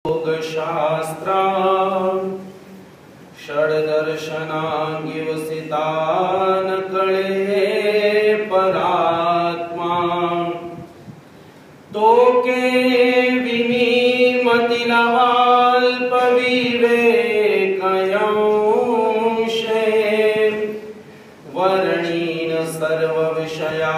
योगशास्त्रा षड्दर्शनाङ्गिवसितान् कळे परात्मा तोके विमीमतिलवाल्पविवेकयंशे वर्णीन सर्वविषया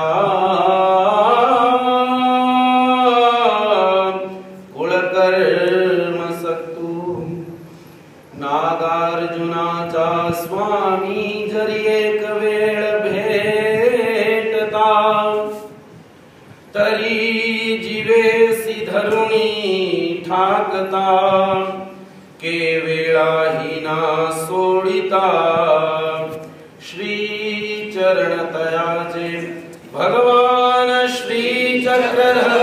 नागार्जुनाचा स्वामी जरी एक वेळ भेटता तरी जीवेसी धरुणी ठाकता केवेळाही ना सोडिता श्री चरण तयाचे भगवान श्री चक्रधर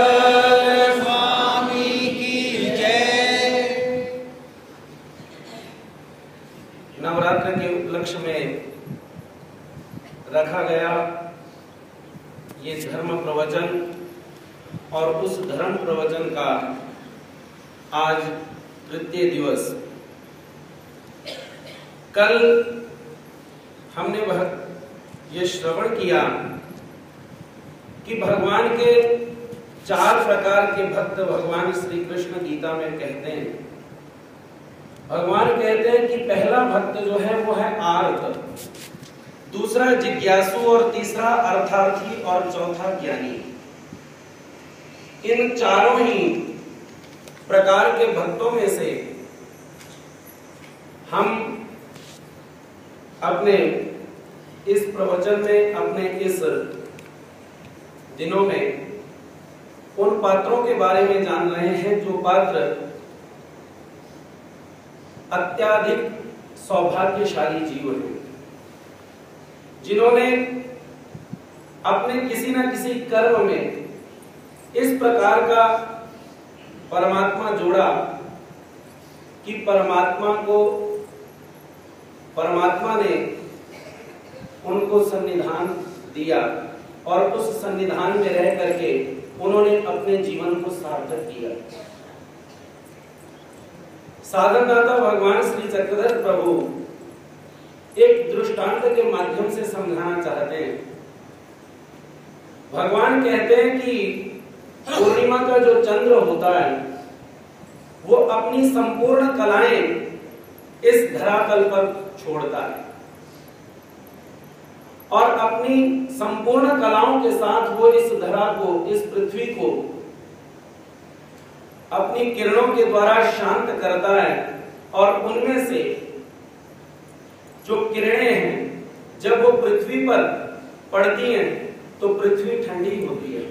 नवरात्र के उपलक्ष्य में रखा गया ये धर्म प्रवचन और उस धर्म प्रवचन का आज तृतीय दिवस। कल हमने ये श्रवण किया कि भगवान के 4 प्रकार के भक्त भगवान श्री कृष्ण गीता में कहते हैं। भगवान कहते हैं कि पहला भक्त जो है वो है आर्त, दूसरा जिज्ञासु और तीसरा अर्थार्थी और चौथा ज्ञानी। इन चारों ही प्रकार के भक्तों में से हम अपने इस प्रवचन में, अपने इस दिनों में उन पात्रों के बारे में जान रहे हैं जो पात्र अत्याधिक सौभाग्यशाली जीव हैं, जिन्होंने अपने किसी न किसी कर्म में इस प्रकार का परमात्मा जोड़ा कि परमात्मा ने उनको सन्निधान दिया और उस सन्निधान में रह करके उन्होंने अपने जीवन को सार्थक किया। साधनदाता भगवान श्री चक्रधर प्रभु एक दृष्टांत के माध्यम से समझाना चाहते हैं। भगवान कहते हैं कि पूर्णिमा का जो चंद्र होता है वो अपनी संपूर्ण कलाएं इस धरातल पर छोड़ता है और अपनी संपूर्ण कलाओं के साथ वो इस धरा को, इस पृथ्वी को अपनी किरणों के द्वारा शांत करता है और उनमें से जो किरणें हैं जब वो पृथ्वी पर पड़ती हैं तो पृथ्वी ठंडी होती है,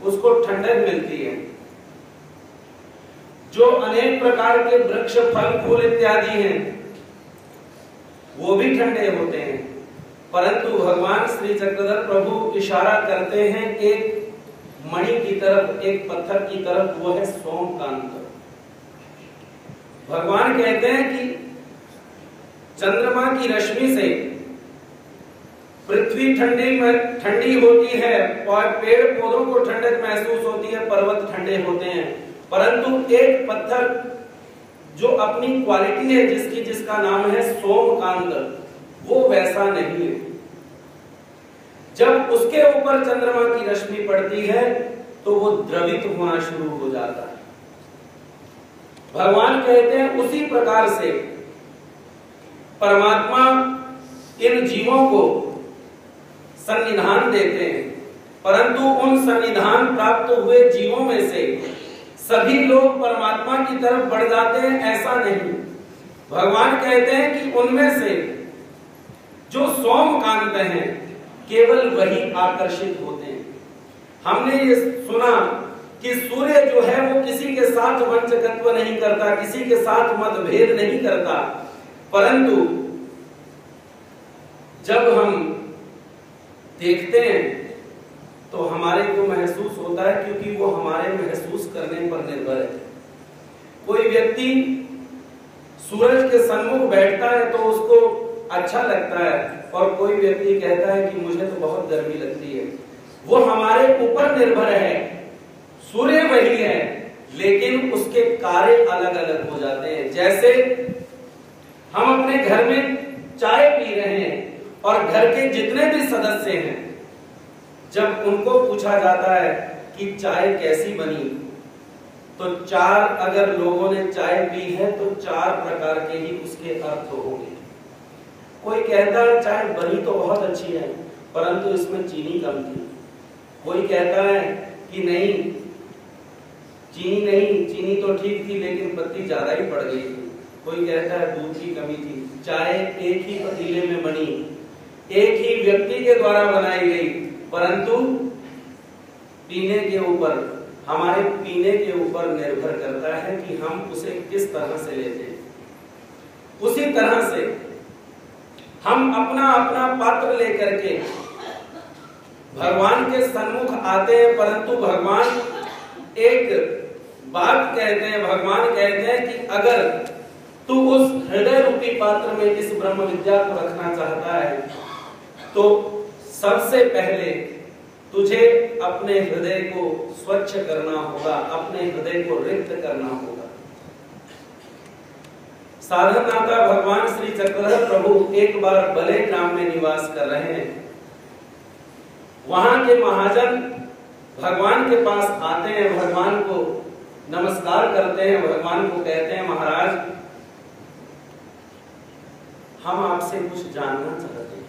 उसको ठंडक मिलती है। जो अनेक प्रकार के वृक्ष, फल फूल इत्यादि हैं वो भी ठंडे होते हैं, परंतु भगवान श्री चक्रधर प्रभु इशारा करते हैं एक मणि की तरफ, एक पत्थर की तरफ, वो है सोमकांत। भगवान कहते हैं कि चंद्रमा की रश्मि से पृथ्वी ठंडी होती है और पेड़ पौधों को ठंडक महसूस होती है, पर्वत ठंडे होते हैं, परंतु एक पत्थर जो अपनी क्वालिटी है जिसका नाम है सोमकांत, वो वैसा नहीं है। जब उसके ऊपर चंद्रमा की रश्मि पड़ती है तो वो द्रवित होना शुरू हो जाता है। भगवान कहते हैं उसी प्रकार से परमात्मा इन जीवों को सन्निधान देते हैं, परंतु उन सन्निधान प्राप्त हुए जीवों में से सभी लोग परमात्मा की तरफ बढ़ जाते हैं, ऐसा नहीं। भगवान कहते हैं कि उनमें से जो सोमकांत हैं केवल वही आकर्षित होते हैं। हमने ये सुना कि सूर्य जो है वो किसी के साथ वंचकत्व नहीं करता, किसी के साथ मतभेद नहीं करता, परंतु जब हम देखते हैं तो हमारे को महसूस होता है, क्योंकि वो हमारे महसूस करने पर निर्भर है। कोई व्यक्ति सूरज के सन्मुख बैठता है तो उसको अच्छा लगता है और कोई व्यक्ति कहता है कि मुझे तो बहुत गर्मी लगती है। वो हमारे ऊपर निर्भर है। सूर्य वही है, लेकिन उसके कार्य अलग अलग हो जाते हैं। जैसे हम अपने घर में चाय पी रहे हैं और घर के जितने भी सदस्य हैं, जब उनको पूछा जाता है कि चाय कैसी बनी, तो 4 अगर लोगों ने चाय पी है तो 4 प्रकार के ही उसके अर्थ होंगे। कोई कहता है चाय बनी तो बहुत अच्छी है परंतु इसमें चीनी कम थी। कोई कहता है कि नहीं, चीनी तो ठीक थी लेकिन पत्ती ज्यादा ही पड़ गई थी। कोई कहता है दूध की कमी थी। चाय एक ही पतीले में बनी, एक ही व्यक्ति के द्वारा बनाई गई, परंतु पीने के ऊपर, हमारे पीने के ऊपर निर्भर करता है कि हम उसे किस तरह से लेते हैं। उसी तरह से हम अपना अपना पात्र लेकर के भगवान के सन्मुख आते हैं, परंतु भगवान एक बात कहते हैं, भगवान कहते हैं कि अगर तू उस हृदय रूपी पात्र में इस ब्रह्म विद्या को रखना चाहता है तो सबसे पहले तुझे अपने हृदय को स्वच्छ करना होगा, अपने हृदय को रिक्त करना होगा। साधननाथा भगवान श्री चक्रधर प्रभु एक बार बले ग्राम में निवास कर रहे हैं। वहां के महाजन भगवान के पास आते हैं, भगवान को नमस्कार करते हैं, भगवान को कहते हैं महाराज हम आपसे कुछ जानना चाहते हैं,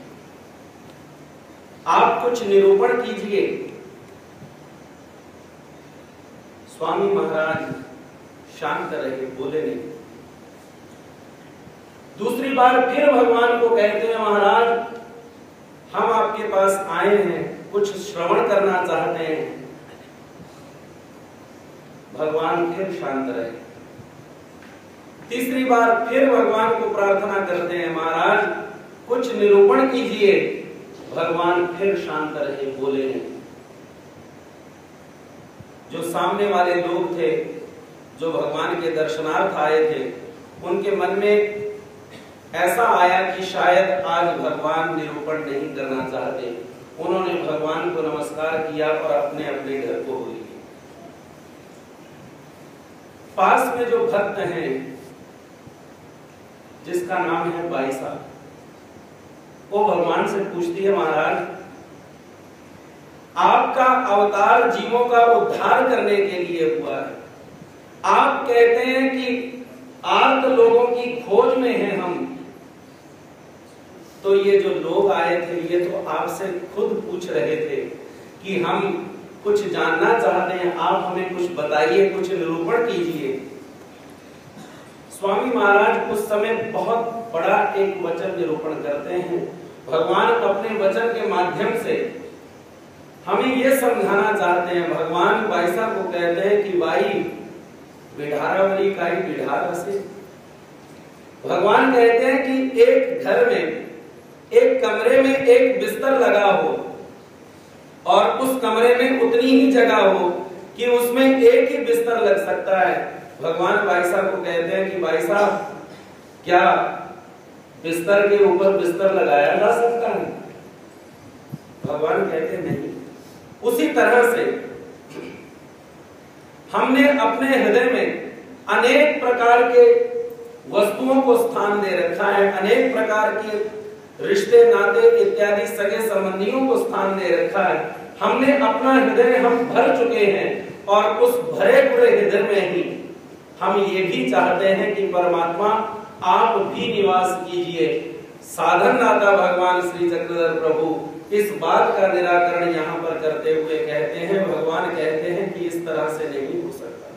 आप कुछ निरूपण कीजिए। स्वामी महाराज शांत रहे, बोले नहीं। दूसरी बार फिर भगवान को कहते हैं महाराज हम आपके पास आए हैं, कुछ श्रवण करना चाहते हैं। भगवान फिर शांत रहे। तीसरी बार फिर भगवान को प्रार्थना करते हैं महाराज कुछ निरूपण कीजिए। भगवान फिर शांत रहे, बोले नहीं। जो सामने वाले लोग थे, जो भगवान के दर्शनार्थ आए थे, उनके मन में ऐसा आया कि शायद आज भगवान निरूपण नहीं करना चाहते। उन्होंने भगवान को नमस्कार किया और अपने अपने घर को हो लिए। पास में जो भक्त हैं जिसका नाम है बाईसा, वो भगवान से पूछती है महाराज आपका अवतार जीवों का उद्धार करने के लिए हुआ है। आप कहते हैं कि आर्त लोगों की खोज में हैं हम, तो ये जो लोग आए थे ये तो आपसे खुद पूछ रहे थे कि हम कुछ जानना चाहते हैं, आप हमें कुछ बताइए, कुछ निरूपण कीजिए। स्वामी महाराज उस समय बहुत बड़ा एक वचन निरूपण करते हैं। भगवान अपने वचन के माध्यम से हमें यह समझाना चाहते हैं। भगवान बाईसा को कहते हैं कि बाई बिढ़ारावली का ही बिढ़ार से। भगवान कहते हैं कि एक घर में, एक कमरे में एक बिस्तर लगा हो और उस कमरे में उतनी ही जगह हो कि उसमें एक ही बिस्तर लग सकता है। भगवान बाईसा को कहते हैं कि भाई साहब क्या बिस्तर के ऊपर बिस्तर लगाया जा सकता है? भगवान कहते हैं नहीं। उसी तरह से हमने अपने हृदय में अनेक प्रकार के वस्तुओं को स्थान दे रखा है, अनेक प्रकार के रिश्ते नाते इत्यादि सगे संबंधियों को स्थान दे रखा है। हमने अपना हृदय हम भर चुके हैं और उस भरे पूरे हृदय में ही हम ये भी चाहते हैं कि परमात्मा आप भी निवास कीजिए। साधननाथा भगवान श्री चक्रधर प्रभु इस बात का निराकरण यहाँ पर करते हुए कहते हैं, भगवान कहते हैं कि इस तरह से नहीं हो सकता।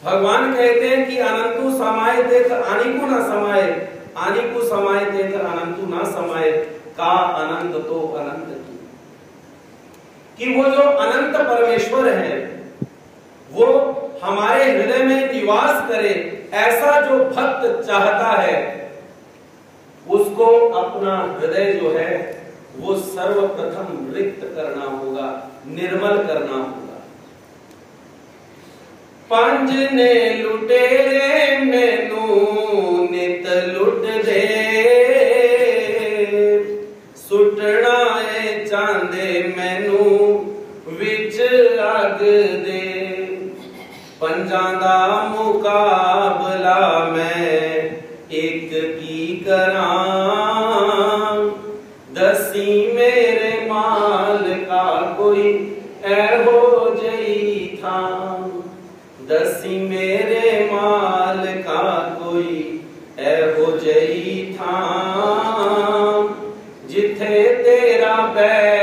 भगवान कहते हैं कि अनंतु समाये तेथ आनिकु न समाये, आनिकु समाये तेथ अनंतु न समाये, का अनंत तो अनंत कि वो जो अनंत परमेश्वर है वो हमारे हृदय में निवास करे, ऐसा जो भक्त चाहता है उसको अपना हृदय जो है वो सर्वप्रथम रिक्त करना होगा, निर्मल करना होगा। पंज ने लुटेरे मैनू नित लुट दे, सुटना चांदे मैनू विच अग दे। दसी मेरे माल का कोई ऐहो जई था, दसी मेरे माल का कोई ऐहो जई था, जिथे तेरा बैर